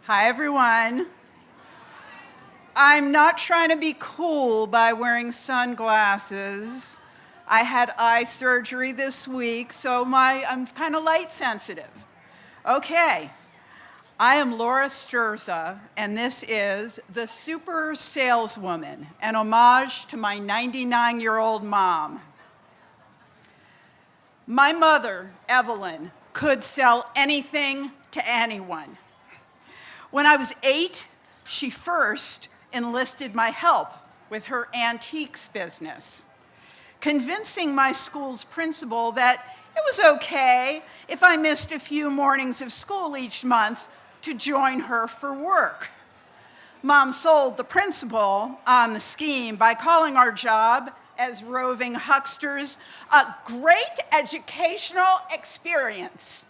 Hi, everyone. I'm not trying to be cool by wearing sunglasses. I had eye surgery this week, so I'm kind of light sensitive. Okay, I am Laura Sturza, and this is The Super Saleswoman, an homage to my 99-year-old mom. My mother, Evelyn, could sell anything to anyone. When I was 8, she first enlisted my help with her antiques business, convincing my school's principal that it was okay if I missed a few mornings of school each month to join her for work. Mom sold the principal on the scheme by calling our job as roving hucksters a great educational experience.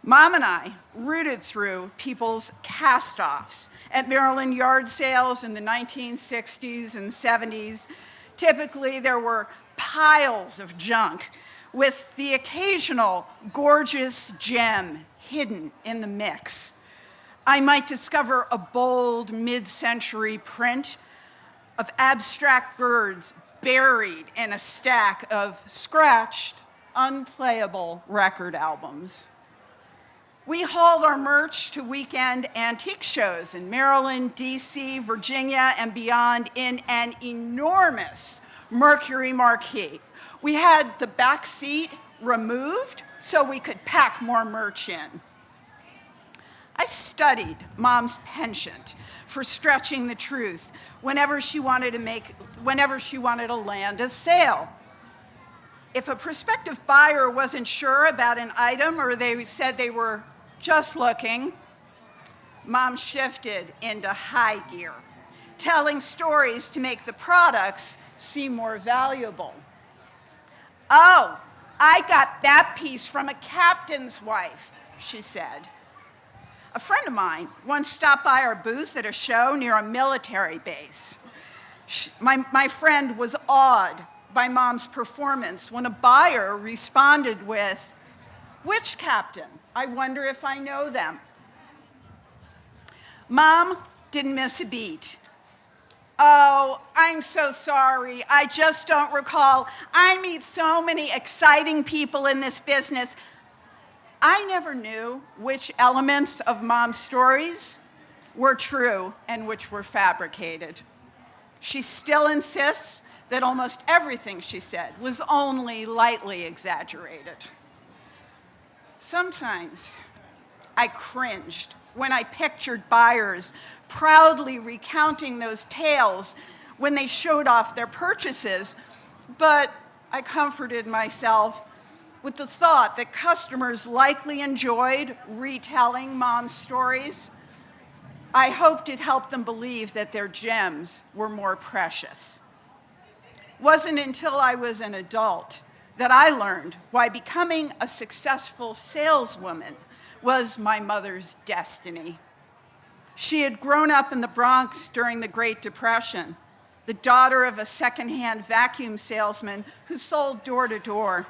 Mom and I rooted through people's cast-offs at Maryland yard sales in the 1960s and 70s. Typically, there were piles of junk with the occasional gorgeous gem hidden in the mix. I might discover a bold mid-century print of abstract birds buried in a stack of scratched, unplayable record albums. We hauled our merch to weekend antique shows in Maryland, DC, Virginia, and beyond in an enormous Mercury marquee. We had the back seat removed so we could pack more merch in. I studied Mom's penchant for stretching the truth whenever she wanted to land a sale. If a prospective buyer wasn't sure about an item or they said they were just looking, Mom shifted into high gear, telling stories to make the products seem more valuable. "Oh, I got that piece from a captain's wife," she said. A friend of mine once stopped by our booth at a show near a military base. My friend was awed by Mom's performance when a buyer responded with, "Which captain? I wonder if I know them." Mom didn't miss a beat. "Oh, I'm so sorry. I just don't recall. I meet so many exciting people in this business." I never knew which elements of Mom's stories were true and which were fabricated. She still insists that almost everything she said was only lightly exaggerated. Sometimes I cringed when I pictured buyers proudly recounting those tales when they showed off their purchases, but I comforted myself with the thought that customers likely enjoyed retelling Mom's stories. I hoped it helped them believe that their gems were more precious. Wasn't until I was an adult that I learned why becoming a successful saleswoman was my mother's destiny. She had grown up in the Bronx during the Great Depression, the daughter of a secondhand vacuum salesman who sold door to door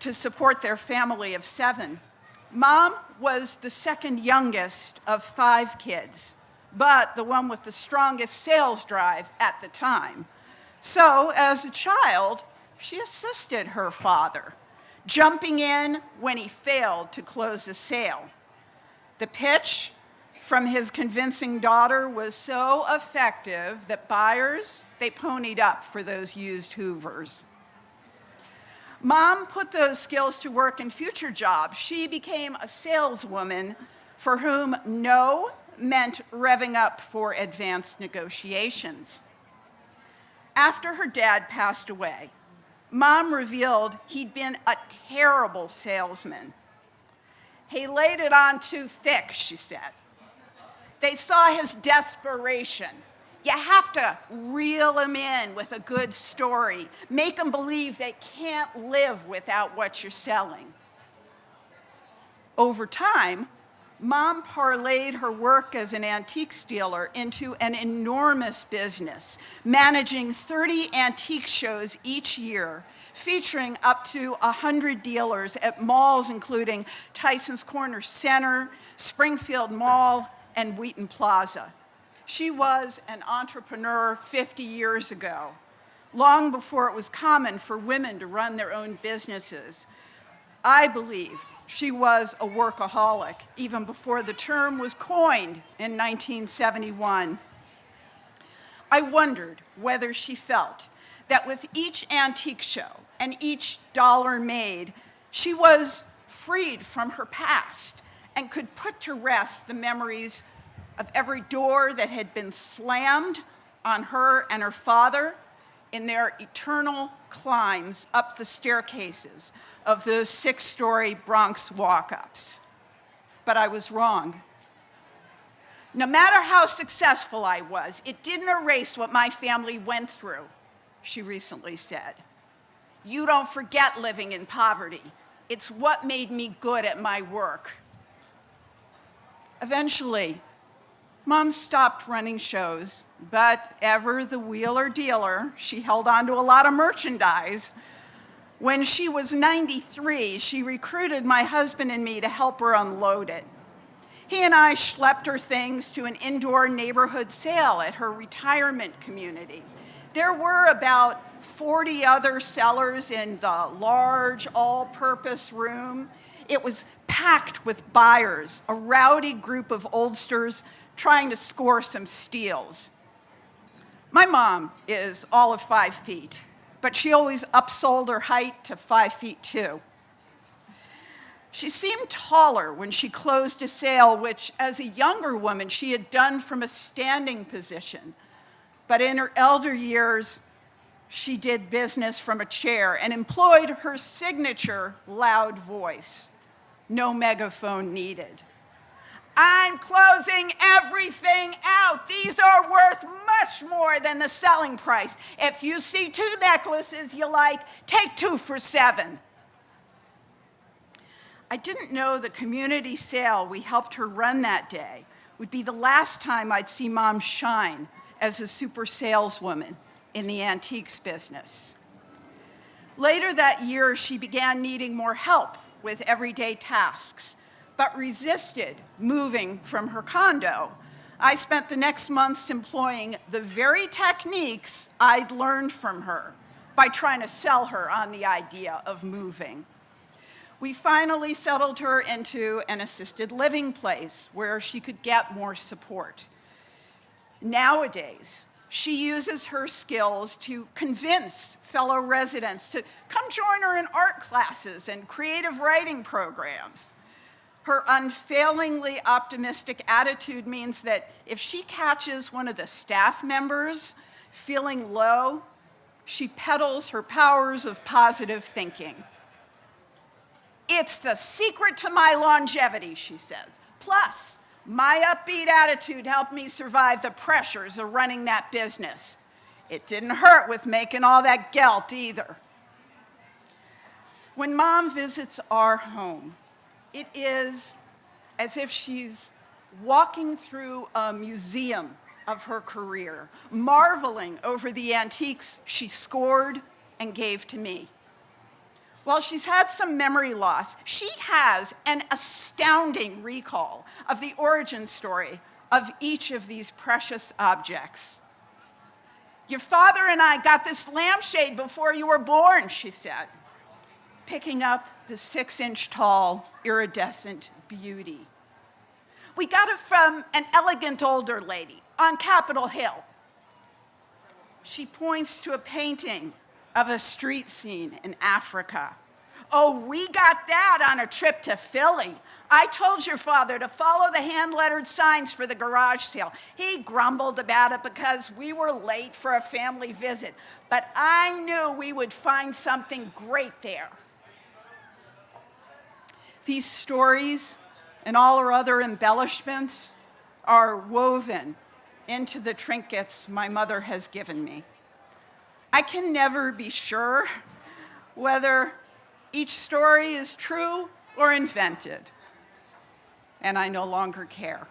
to support their family of 7. Mom was the second youngest of 5 kids, but the one with the strongest sales drive at the time. So, as a child, she assisted her father, jumping in when he failed to close a sale. The pitch from his convincing daughter was so effective that buyers, they ponied up for those used Hoovers. Mom put those skills to work in future jobs. She became a saleswoman for whom no meant revving up for advanced negotiations. After her dad passed away, Mom revealed he'd been a terrible salesman. "He laid it on too thick," she said. They saw his desperation. You have to reel him in with a good story, make them believe they can't live without what you're selling. Over time, Mom parlayed her work as an antiques dealer into an enormous business, managing 30 antique shows each year, featuring up to 100 dealers at malls including Tyson's Corner Center, Springfield Mall, and Wheaton Plaza. She was an entrepreneur 50 years ago, long before it was common for women to run their own businesses. I believe she was a workaholic, even before the term was coined in 1971. I wondered whether she felt that with each antique show and each dollar made, she was freed from her past and could put to rest the memories of every door that had been slammed on her and her father in their eternal climbs up the staircases of those 6-story Bronx walk-ups. But I was wrong. No matter how successful I was, it didn't erase what my family went through, she recently said. You don't forget living in poverty. It's what made me good at my work. Eventually, Mom stopped running shows, but ever the wheeler dealer, she held on to a lot of merchandise. When she was 93, she recruited my husband and me to help her unload it. He and I schlepped her things to an indoor neighborhood sale at her retirement community. There were about 40 other sellers in the large all-purpose room. It was packed with buyers, a rowdy group of oldsters trying to score some steals. My mom is all of 5 feet, but she always upsold her height to 5 feet 2. She seemed taller when she closed a sale, which as a younger woman she had done from a standing position. But in her elder years, she did business from a chair and employed her signature loud voice. No megaphone needed. I'm closing everything out. These are worth much more than the selling price. If you see 2 necklaces you like, take 2 for $7. I didn't know the community sale we helped her run that day would be the last time I'd see Mom shine as a super saleswoman in the antiques business. Later that year, she began needing more help with everyday tasks, but resisted moving from her condo. I spent the next months employing the very techniques I'd learned from her by trying to sell her on the idea of moving. We finally settled her into an assisted living place where she could get more support. Nowadays, she uses her skills to convince fellow residents to come join her in art classes and creative writing programs. Her unfailingly optimistic attitude means that if she catches one of the staff members feeling low, she peddles her powers of positive thinking. It's the secret to my longevity, she says. Plus, my upbeat attitude helped me survive the pressures of running that business. It didn't hurt with making all that gelt either. When Mom visits our home, it is as if she's walking through a museum of her career, marveling over the antiques she scored and gave to me. While she's had some memory loss, she has an astounding recall of the origin story of each of these precious objects. Your father and I got this lampshade before you were born, she said, picking up the 6-inch tall, iridescent beauty. We got it from an elegant older lady on Capitol Hill. She points to a painting of a street scene in Africa. Oh, we got that on a trip to Philly. I told your father to follow the hand-lettered signs for the garage sale. He grumbled about it because we were late for a family visit, but I knew we would find something great there. These stories and all our other embellishments are woven into the trinkets my mother has given me. I can never be sure whether each story is true or invented, and I no longer care.